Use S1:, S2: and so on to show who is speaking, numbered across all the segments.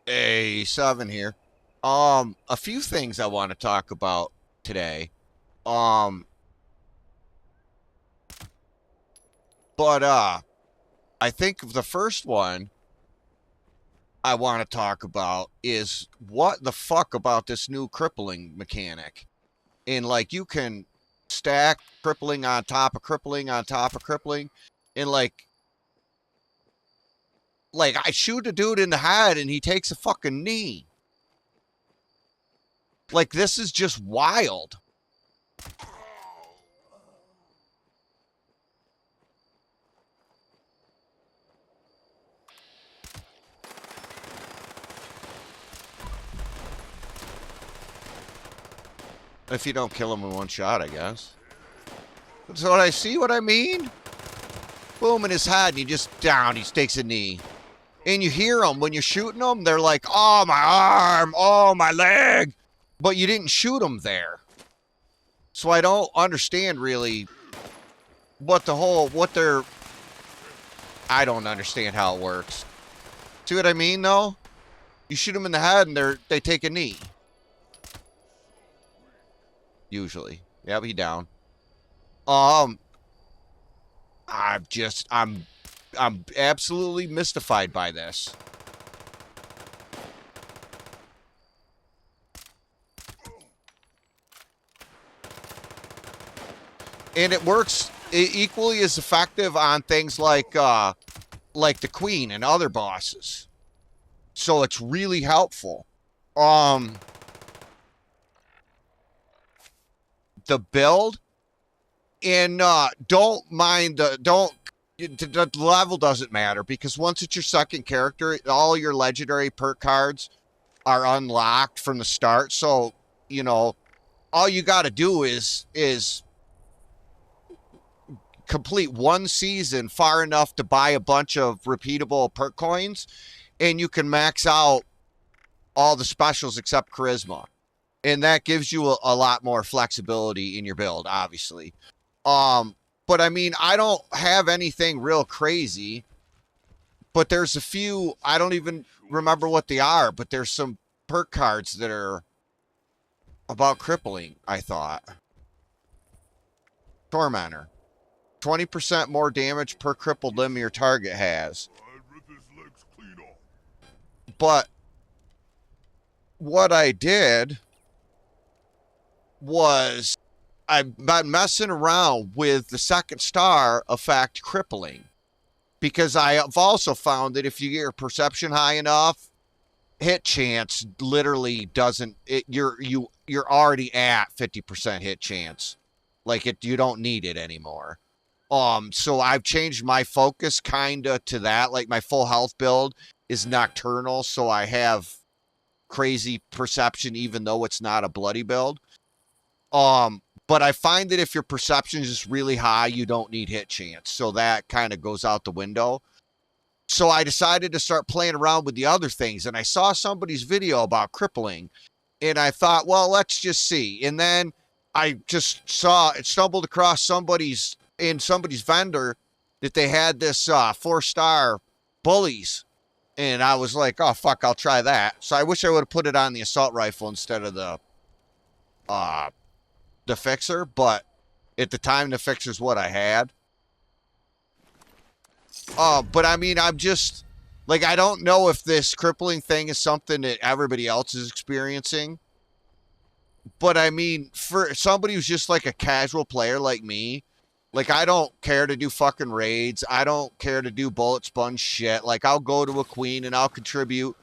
S1: Hey, Seven here. A few things I want to talk about today. Um, but I think the first one I want to talk about is what the fuck about this new crippling mechanic. And like you can stack crippling on top of crippling on top of crippling, and like I shoot a dude in the head and he takes a fucking knee. Like this is just wild. If you don't kill him in one shot, I guess. So what I see what I mean? Boom in his head, and he just down. He takes a knee. And you hear them when you're shooting them. They're like, oh, my arm. Oh, my leg. But you didn't shoot them there. So I don't understand really I don't understand how it works. See what I mean, though? You shoot them in the head, and they take a knee. Usually. Yeah, he down. Um, I'm absolutely mystified by this. And it works equally as effective on things like the Queen and other bosses. So it's really helpful. Um the build and don't mind the level doesn't matter because once it's your second character, all your legendary perk cards are unlocked from the start. So, you know, all you got to do is complete one season far enough to buy a bunch of repeatable perk coins, and you can max out all the specials except charisma. And that gives you a lot more flexibility in your build, obviously. Um, but I mean, I don't have anything real crazy, but there's a few, I don't even remember what they are, but there's some perk cards that are about crippling, I thought. Tormentor. 20% more damage per crippled limb your target has. But what I did was I've been messing around with the second star effect crippling because I have also found that if you get your perception high enough, hit chance literally doesn't you're already at 50% hit chance. Like you don't need it anymore. So I've changed my focus kinda to that. Like my full health build is nocturnal, so I have crazy perception even though it's not a bloody build. But I find that if your perception is just really high, you don't need hit chance. So that kind of goes out the window. So I decided to start playing around with the other things. And I saw somebody's video about crippling. And I thought, well, let's just see. And then I just stumbled across somebody's vendor that they had this 4-star bullies. And I was like, oh, fuck, I'll try that. So I wish I would have put it on the assault rifle instead of uh, the fixer, but at the time the fixer's what I had. But I mean, I'm just like I don't know if this crippling thing is something that everybody else is experiencing. But I mean, for somebody who's just like a casual player like me, like I don't care to do fucking raids. I don't care to do bullet sponge shit. Like I'll go to a queen and I'll contribute,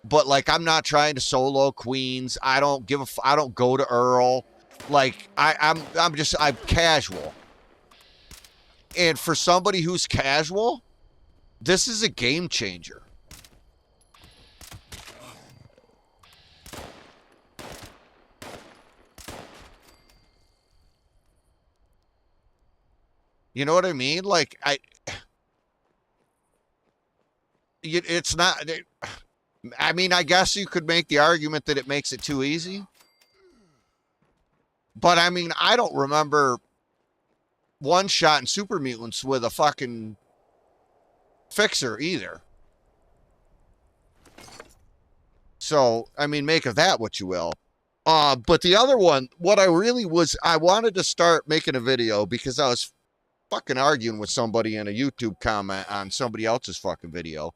S1: but like I'm not trying to solo queens. I don't go to Earl. Like I'm casual. And for somebody who's casual, this is a game changer. You know what I mean? Like it's not. I mean, I guess you could make the argument that it makes it too easy. But I mean, I don't remember one shot in Super Mutants with a fucking fixer either. So, I mean, make of that what you will. But the other one, what I really was, I wanted to start making a video because I was fucking arguing with somebody in a YouTube comment on somebody else's fucking video.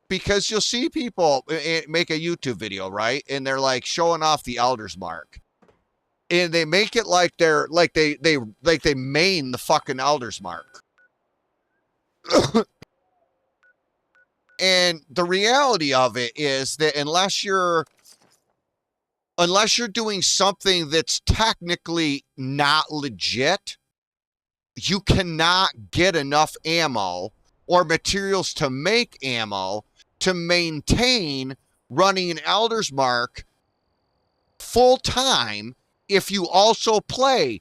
S1: Because you'll see people make a YouTube video, right? And they're like showing off the Elder's Mark. And they make it like they're like they main the fucking Elder's Mark. And the reality of it is that unless you're doing something that's technically not legit, you cannot get enough ammo or materials to make ammo to maintain running an Elder's Mark full time if you also play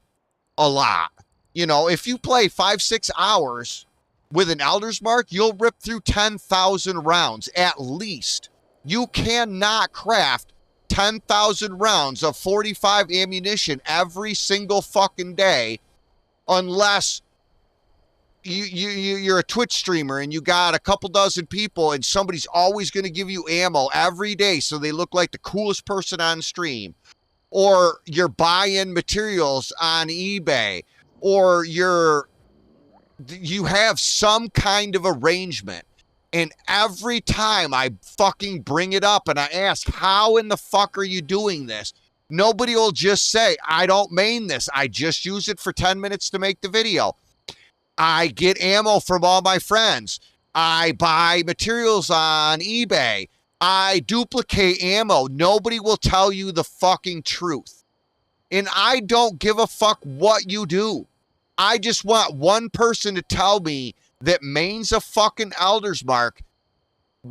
S1: a lot. You know, if you play 5-6 hours with an Elder's Mark, you'll rip through 10,000 rounds at least. You cannot craft 10,000 rounds of 45 ammunition every single fucking day unless you're a Twitch streamer and you got a couple dozen people and somebody's always going to give you ammo every day so they look like the coolest person on stream. Or you're buying materials on eBay, or you have some kind of arrangement. And every time I fucking bring it up and I ask, how in the fuck are you doing this? Nobody will just say, I don't main this. I just use it for 10 minutes to make the video. I get ammo from all my friends. I buy materials on eBay. I duplicate ammo. Nobody will tell you the fucking truth. And I don't give a fuck what you do. I just want one person to tell me that mains a fucking Elder's Mark.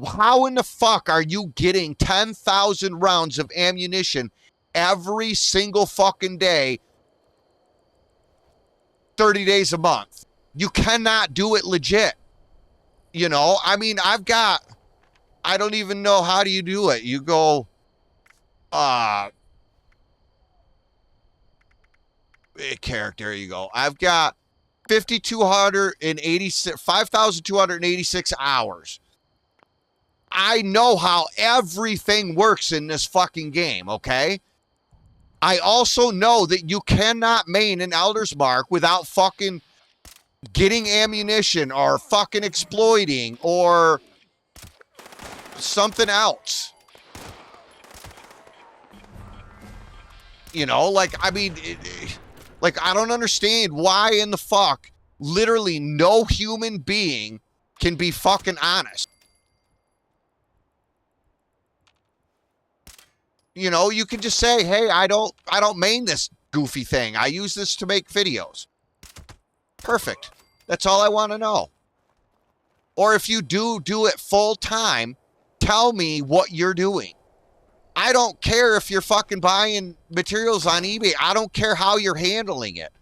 S1: How in the fuck are you getting 10,000 rounds of ammunition every single fucking day, 30 days a month? You cannot do it legit. You know, I mean, I don't even know how do you do it. You go, character, you go. I've got 5,286 hours. I know how everything works in this fucking game, okay? I also know that you cannot main an Elder's Mark without fucking getting ammunition or fucking exploiting or something else. You know, like, I mean, like, I don't understand why in the fuck literally no human being can be fucking honest. You know, you can just say, hey, I don't main this goofy thing. I use this to make videos. Perfect. That's all I want to know. Or if you do it full time, tell me what you're doing. I don't care if you're fucking buying materials on eBay. I don't care how you're handling it.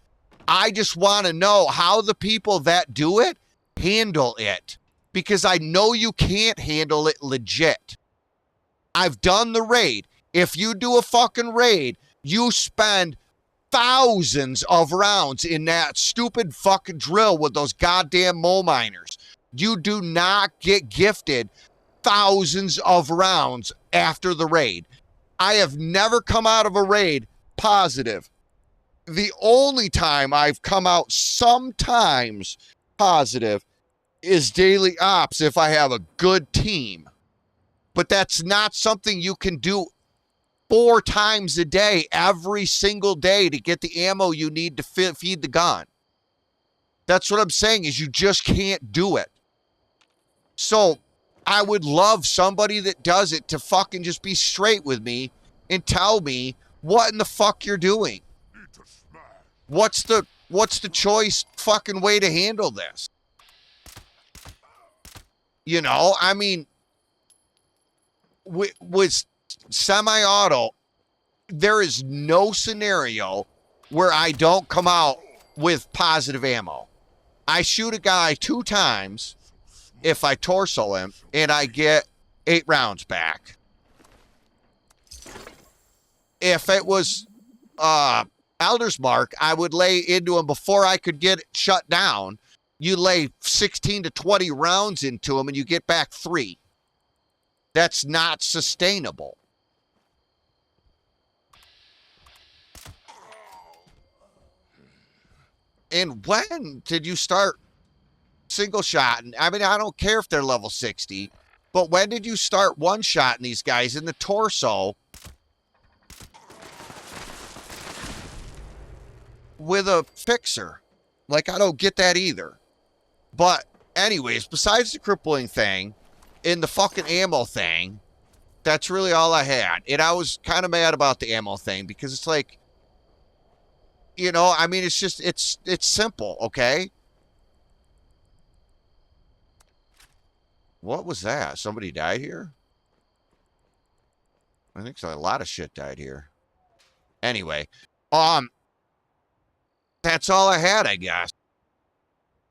S1: I just want to know how the people that do it handle it. Because I know you can't handle it legit. I've done the raid. If you do a fucking raid, you spend thousands of rounds in that stupid fucking drill with those goddamn mole miners. You do not get gifted thousands of rounds after the raid. I have never come out of a raid positive. The only time I've come out sometimes positive is daily ops if I have a good team. But that's not something you can do 4 times a day, every single day to get the ammo you need to feed the gun. That's what I'm saying is you just can't do it. So I would love somebody that does it to fucking just be straight with me and tell me what in the fuck you're doing. What's the choice fucking way to handle this? You know, I mean, with semi-auto, there is no scenario where I don't come out with positive ammo. I shoot a guy 2 times if I torso him, and I get 8 rounds back. If it was Elder's Mark, I would lay into him before I could get it shut down. You lay 16 to 20 rounds into him, and you get back 3. That's not sustainable. And when did you start single shotting? I mean, I don't care if they're level 60, but when did you start one-shotting these guys in the torso with a fixer? Like, I don't get that either. But anyways, besides the crippling thing and the fucking ammo thing, that's really all I had. And I was kind of mad about the ammo thing because it's like, you know, I mean, it's just, it's simple, okay? What was that? Somebody died here? I think so. A lot of shit died here. Anyway, um, that's all I had, I guess.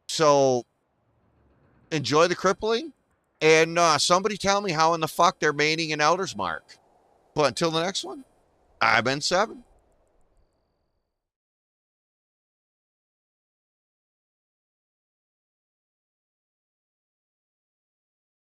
S1: So enjoy the crippling, and somebody tell me how in the fuck they're maining an Elder's Mark. But until the next one, I've been Seven.